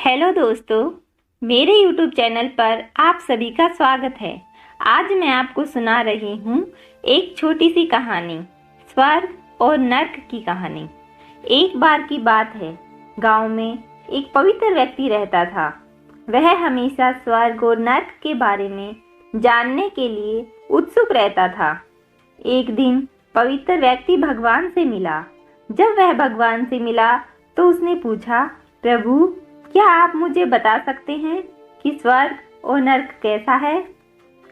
Hello दोस्तों, मेरे YouTube channel पर आप सभी का स्वागत है। आज मैं आपको सुना रही हूँ एक छोटी सी कहानी, स्वर्ग और नर्क की कहानी। एक बार की बात है, गांव में एक पवित्र व्यक्ति रहता था। वह हमेशा स्वर्ग और नर्क के बारे में जानने के लिए उत्सुक रहता था। एक दिन पवित्र व्यक्ति भगवान से मिला। जब वह भगवान से मिला तो उसने पूछा, प्रभु, क्या आप मुझे बता सकते हैं कि स्वर्ग और नर्क कैसा है?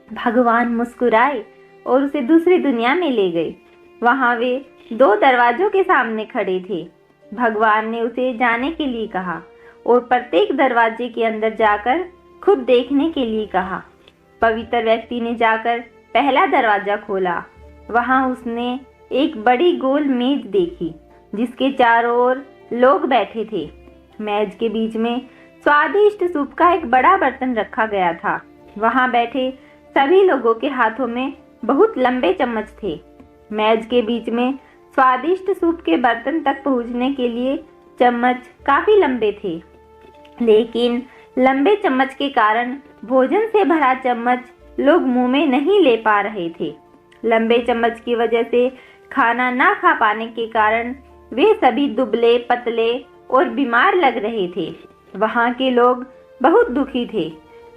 भगवान मुस्कुराए और उसे दूसरी दुनिया में ले गए। वहां वे दो दरवाजों के सामने खड़े थे। भगवान ने उसे जाने के लिए कहा और प्रत्येक दरवाजे के अंदर जाकर खुद देखने के लिए कहा। पवित्र व्यक्ति ने जाकर पहला दरवाजा खोला। वहां उसने एक बड़ी गोल मेज देखी जिसके चारों ओर लोग बैठे थे। मेज के बीच में स्वादिष्ट सूप का एक बड़ा बर्तन रखा गया था। वहां बैठे सभी लोगों के हाथों में बहुत लंबे चम्मच थे। मेज के बीच में स्वादिष्ट सूप के बर्तन तक पहुंचने के लिए चम्मच काफी लंबे थे, लेकिन लंबे चम्मच के कारण भोजन से भरा चम्मच लोग मुंह में नहीं ले पा रहे थे। लंबे चम्मच की वजह से खाना ना खा पाने के कारण वे सभी दुबले पतले और बीमार लग रहे थे। वहां के लोग बहुत दुखी थे।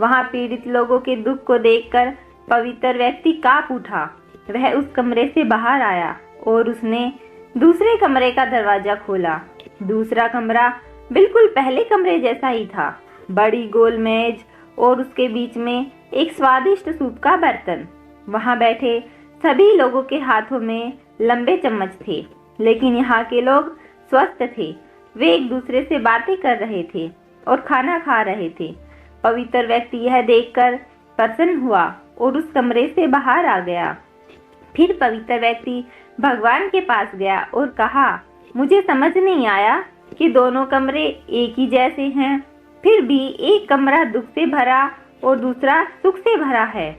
वहां पीड़ित लोगों के दुख को देखकर पवित्र व्यक्ति कांप उठा। वह उस कमरे से बाहर आया और उसने दूसरे कमरे का दरवाजा खोला। दूसरा कमरा बिल्कुल पहले कमरे जैसा ही था। बड़ी गोल मेज और उसके बीच में एक स्वादिष्ट सूप का बर्तन। वहां बैठे सभी लोगों के हाथों में लंबे चम्मच थे, लेकिन यहाँ के लोग स्वस्थ थे। वे एक दूसरे से बातें कर रहे थे और खाना खा रहे थे। पवित्र व्यक्ति यह देखकर प्रसन्न हुआ और उस कमरे से बाहर आ गया। फिर पवित्र व्यक्ति भगवान के पास गया और कहा, मुझे समझ नहीं आया कि दोनों कमरे एक ही जैसे हैं, फिर भी एक कमरा दुख से भरा और दूसरा सुख से भरा है।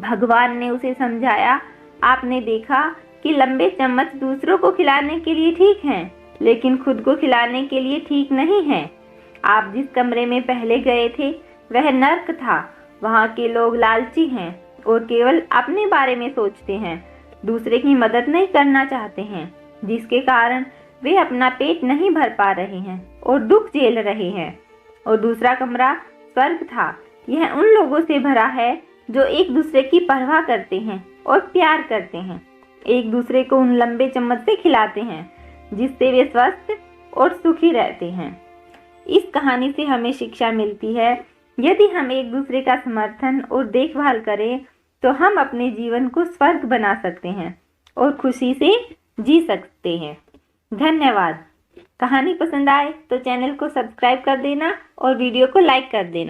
भगवान ने उसे समझाया, आपने देखा कि लंबे चम्मच दूसरों को खिलाने के लिए ठीक हैं, लेकिन खुद को खिलाने के लिए ठीक नहीं है। आप जिस कमरे में पहले गए थे वह नर्क था। वहाँ के लोग लालची हैं और केवल अपने बारे में सोचते हैं, दूसरे की मदद नहीं करना चाहते हैं, जिसके कारण वे अपना पेट नहीं भर पा रहे हैं और दुख झेल रहे हैं। और दूसरा कमरा स्वर्ग था। यह उन लोगों से भरा है जो एक दूसरे की परवाह करते हैं और प्यार करते हैं, एक दूसरे को उन लंबे चम्मच से खिलाते हैं जिससे वे स्वस्थ और सुखी रहते हैं। इस कहानी से हमें शिक्षा मिलती है, यदि हम एक दूसरे का समर्थन और देखभाल करें तो हम अपने जीवन को स्वर्ग बना सकते हैं और खुशी से जी सकते हैं। धन्यवाद। कहानी पसंद आए तो चैनल को सब्सक्राइब कर देना और वीडियो को लाइक कर देना।